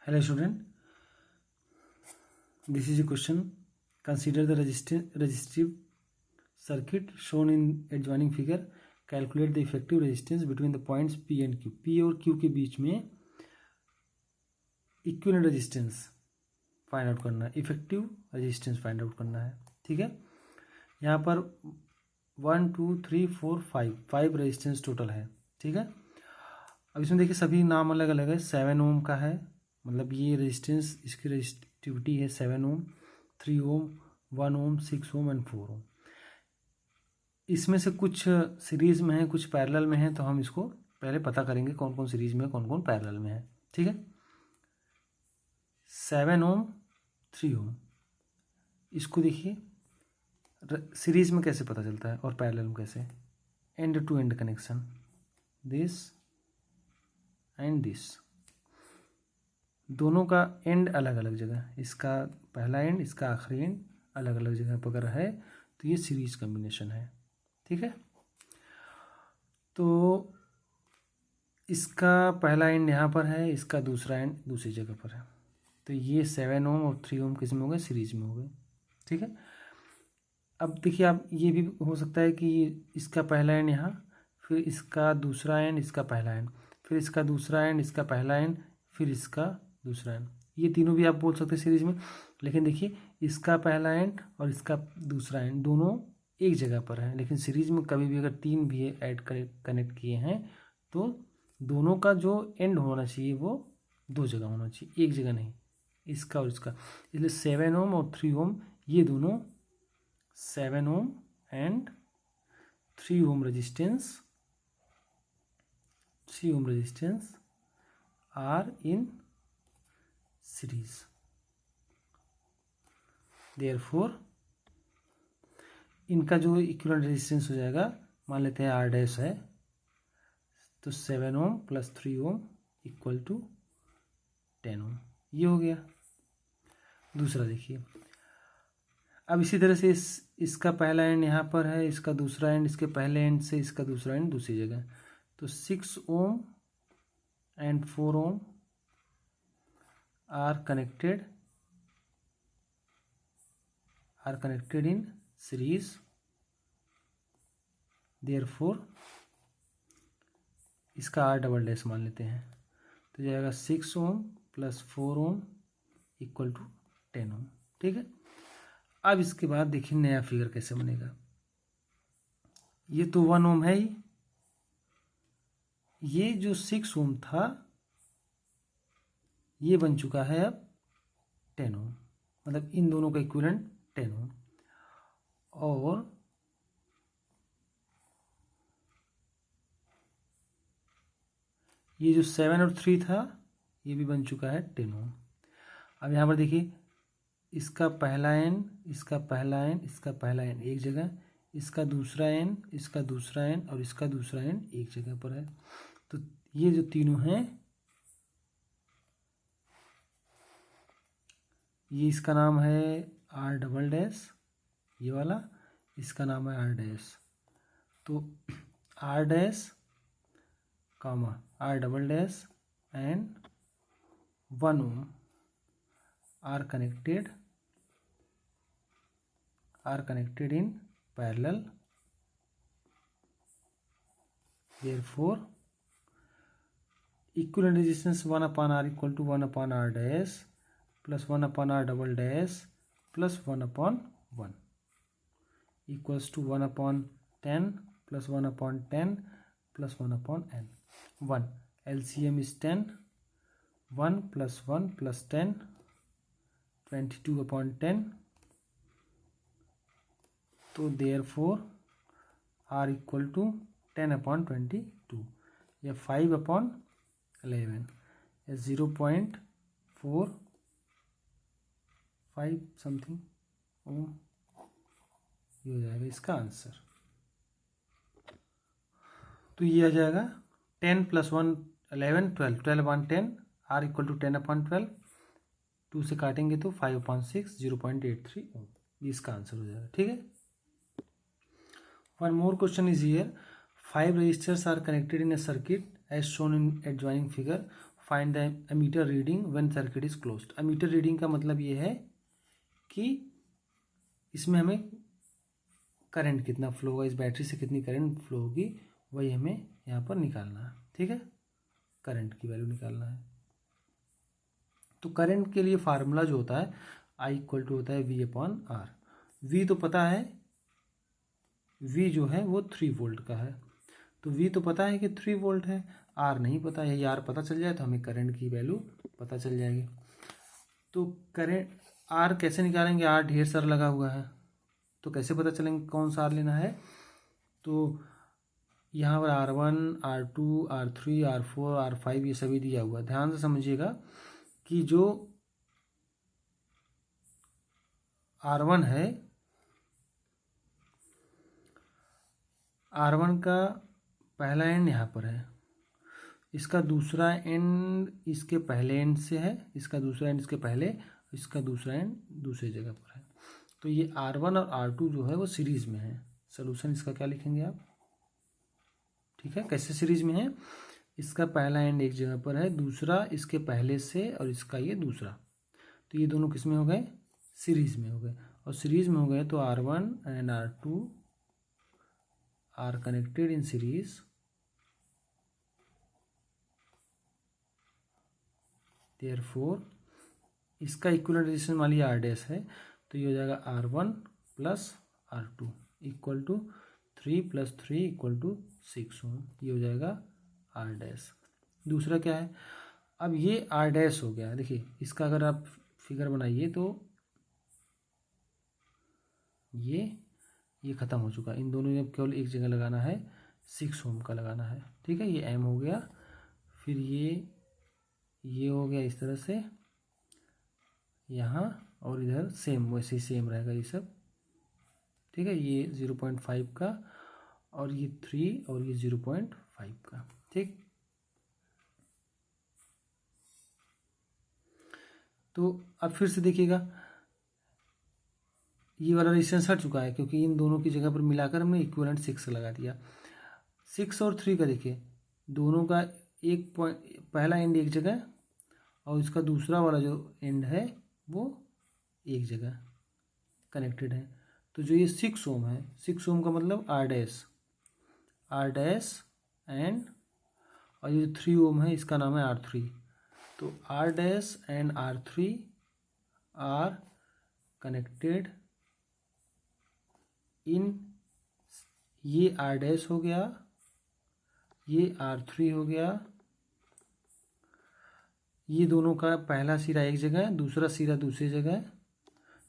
Hello student, this is a question. Consider the resistive circuit shown in adjoining figure. Calculate the effective resistance between the points P and Q. P और Q के बीच में equivalent resistance find out करना है, effective resistance find out करना है। ठीक है, यहाँ पर 1 2 3 4 5 रेजिस्टेंस टोटल है। ठीक है, अब इसमें देखिए सभी नाम अलग अलग है। 7 ओम का है, मतलब ये रेजिस्टेंस, इसकी रेजिस्टिविटी है 7 ओम, 3 ओम, 1 ओम, 6 ओम एंड 4 ओम। इसमें से कुछ सीरीज में है, कुछ पैरेलल में है, तो हम इसको पहले पता करेंगे कौन कौन सीरीज में है, कौन कौन पैरेलल में है। ठीक है, 7 ओम, 3 ओम, इसको देखिए सीरीज में कैसे पता चलता है और पैरेलल में कैसे। End to end connection, this and this, दोनों का एंड अलग अलग जगह, इसका पहला एंड, इसका आखिरी एंड अलग अलग जगह पर अगर है तो ये सीरीज कॉम्बिनेशन है। ठीक है, तो इसका पहला एंड यहाँ पर है, इसका दूसरा एंड दूसरी जगह पर है, तो ये 7 ओम और 3 ओम किस में हो गए, सीरीज में हो गए। ठीक है, अब देखिए आप ये भी हो सकता है कि इसका पहला एंड यहाँ, फिर इसका दूसरा एंड, इसका पहला एंड, फिर इसका दूसरा एंड, इसका पहला एंड, फिर इसका दूसरा एंड, ये तीनों भी आप बोल सकते हैं सीरीज में। लेकिन देखिए इसका पहला एंड और इसका दूसरा एंड दोनों एक जगह पर है, लेकिन सीरीज में कभी भी अगर तीन भी ऐड कनेक्ट किए हैं तो दोनों का जो एंड होना चाहिए वो दो जगह होना चाहिए, एक जगह नहीं, इसका और इसका। इसलिए 7 ओम और 3 ओम, ये दोनों 7 ohm and 3 ohm resistance, 3 ohm resistance are in series. Therefore इनका जो इक्विवेलेंट रेजिस्टेंस हो जाएगा, मान लेते हैं आर डैश है, तो 7 ohm plus 3 ohm equal to 10 ohm, ये हो गया। दूसरा देखिए, अब इसी तरह से इसका पहला एंड यहाँ पर है, इसका दूसरा एंड इसके पहले एंड से, इसका दूसरा एंड दूसरी जगह, तो 6 ohm and 4 ohm are connected in series, therefore इसका आर डबल डैश मान लेते हैं, तो जाएगा 6 ohm plus 4 ohm equal to 10 ohm. ठीक है, अब इसके बाद देखिए नया फिगर कैसे बनेगा। ये तो 1 ओम है ही, ये जो 6 ओम था ये बन चुका है अब 10 ओम, मतलब इन दोनों का इक्विवेलेंट 10 ओम। और ये जो 7 और 3 था ये भी बन चुका है 10 ओम। अब यहाँ पर देखिए इसका पहला एंड, इसका पहला एंड, इसका पहला एंड एक जगह, इसका दूसरा एंड, इसका दूसरा एंड और इसका दूसरा एंड एक जगह पर है, तो ये जो तीनों हैं, ये इसका नाम है आर डबल डैश, ये वाला इसका नाम है आर डैश, तो R dash comma R double dash and 1 ohm R connected in parallel, therefore equivalent resistance 1 upon r equal to 1 upon r dash plus 1 upon r double dash plus 1 upon 1 equals to 1 upon 10 plus 1 upon 10 plus 1 upon n. 1 LCM is 10, 1 plus 1 plus 10, 22 upon 10, तो therefore r equal to 10 upon 22 या 5 upon 11 या 0.45 something ओम, ये हो जाएगा इसका answer. तो ये आ जाएगा 10 plus 1 11 12, 12 upon 10, r equal to 10 upon 12, 2 से काटेंगे तो 5 upon 6 0.83 ओम, ये इसका आंसर हो जाएगा। ठीक है, one more question is here. 5 resistors are connected in a circuit as shown in adjoining figure. Find the ammeter reading when circuit is closed. Ammeter reading का मतलब ये है कि इसमें हमें करंट कितना फ्लो होगा, इस बैटरी से कितनी करंट फ्लो होगी वही हमें यहाँ पर निकालना है। ठीक है, करंट की वैल्यू निकालना है। तो करंट के लिए फार्मूला जो होता है I इक्वल टू होता है V/R। V तो पता है, V जो है वो 3 वोल्ट का है, तो V तो पता है कि 3 वोल्ट है, R नहीं पता है। R पता चल जाए तो हमें करंट की वैल्यू पता चल जाएगी। तो करंट R कैसे निकालेंगे, R ढेर सारा लगा हुआ है, तो कैसे पता चलेंगे कौन सा R लेना है। तो यहाँ पर R1, R2, R3, R4, R5 ये सभी दिया हुआ है। ध्यान से समझिएगा कि जो R1 है, R1 का पहला एंड यहाँ पर है, इसका दूसरा एंड इसके पहले एंड से है, इसका दूसरा एंड इसके पहले, इसका दूसरा एंड दूसरी जगह पर है। तो ये R1 और R2 जो है वो सीरीज में है। सोल्यूशन इसका क्या लिखेंगे आप, ठीक है, कैसे सीरीज में है, इसका पहला एंड एक जगह पर है, दूसरा इसके पहले से और इसका ये दूसरा, तो ये दोनों किस में हो गए, सीरीज में हो गए। और सीरीज में हो गए तो R1 and R2 are connected in series, therefore इसका इक्विवेलेंट रेजिस्टेंस मान लिया R डैश है, तो ये हो जाएगा R1 plus R2 equal to 3 + 3 = 6 ओम, ये हो जाएगा R डैश। दूसरा क्या है, अब ये R डैश हो गया। देखिए इसका अगर आप फिगर बनाइए तो ये ख़त्म हो चुका है, इन दोनों में केवल एक जगह लगाना है, 6 ओम का लगाना है। ठीक है, ये M हो गया, फिर ये हो गया इस तरह से यहाँ, और इधर सेम वैसे ही सेम रहेगा ये सब। ठीक है, ये 0.5 का और ये 3 और ये 0.5 का। ठीक, तो अब फिर से देखिएगा ये वाला रेजिस्टेंस हट चुका है, क्योंकि इन दोनों की जगह पर मिलाकर हमने इक्विवेलेंट 6 लगा दिया। 6 और 3 का देखिए, दोनों का एक पॉइंट, पहला एंड एक जगह और इसका दूसरा वाला जो एंड है वो एक जगह कनेक्टेड है। तो जो ये 6 ओम है, 6 ओम का मतलब R डैश एंड, और ये 3 ओम है इसका नाम है R3। तो R dash and R3 are connected in, ये R डैश हो गया, ये R3 हो गया, ये दोनों का पहला सिरा एक जगह है, दूसरा सिरा दूसरी जगह है,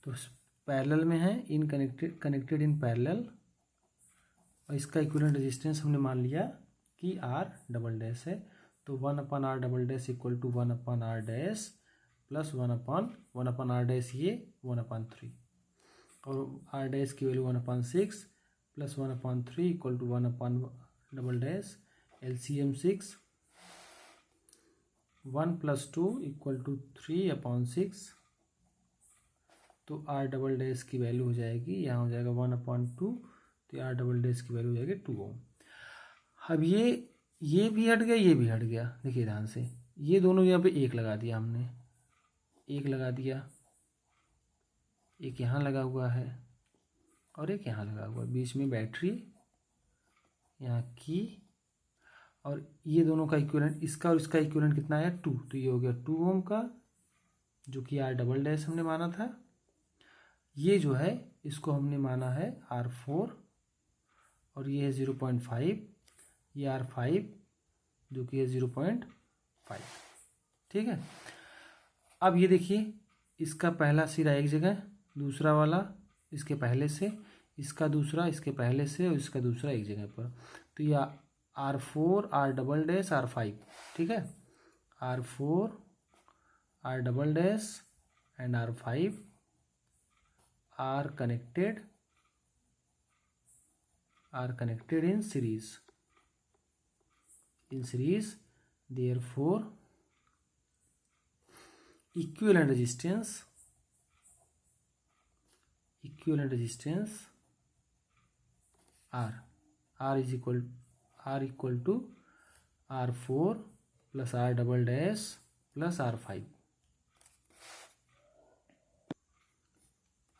तो पैरेलल में है, इन कनेक्टेड इन पैरेलल। और इसका इक्विवेलेंट रेजिस्टेंस हमने मान लिया कि R डबल डैश है, तो 1/R double dash equal to 1/R dash plus 1/R dash, ये 1/3, और R डैश की value 1/6 plus 1/3 equal to 1/ double dash, LCM 6, 1 + 2 = 3/6, तो R डबल डैश की वैल्यू हो जाएगी, यहाँ हो जाएगा 1/2, तो R डबल डैश की वैल्यू हो जाएगी 2 ओम। अब ये भी हट गया, ये भी हट गया। देखिए ध्यान से, ये दोनों यहाँ पे एक लगा दिया हमने, एक लगा दिया, एक यहाँ लगा हुआ है और एक यहाँ लगा हुआ है, बीच में बैटरी यहाँ की, और ये दोनों का इक्विवेलेंट, इसका और इसका इक्विवेलेंट कितना है 2, तो ये हो गया 2 ओम का, जो कि R डबल डैश हमने माना था। ये जो है इसको हमने माना है R4, और ये है 0.5, ये R5 जो कि है 0.5। ठीक है, अब ये देखिए, इसका पहला सिरा एक जगह, दूसरा वाला इसके पहले से, इसका दूसरा इसके पहले से, और इसका दूसरा एक जगह पर, तो ये R4 R double dash R5। ठीक है, R4 R double dash and R5 are connected in series, therefore equivalent resistance R is equal to R4 plus R double dash plus R5।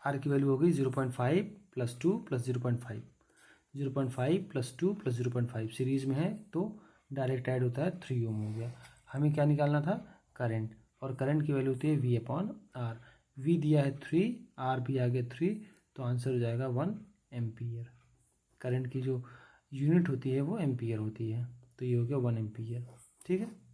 R की वैल्यू हो गई 0.5 plus 2 plus 0.5, 0.5 plus 2 plus 0.5 series में है तो direct add होता है 3 ओम हो गया। हमें क्या निकालना था, करंट, और करंट की वैल्यू होती है V अपॉन आर। V दिया है 3, आर भी आ गया 3, तो आंसर हो जाएगा 1 एम्पियर। करंट की जो यूनिट होती है वो एम्पियर होती है, तो ये हो गया 1 एम्पियर। ठीक है।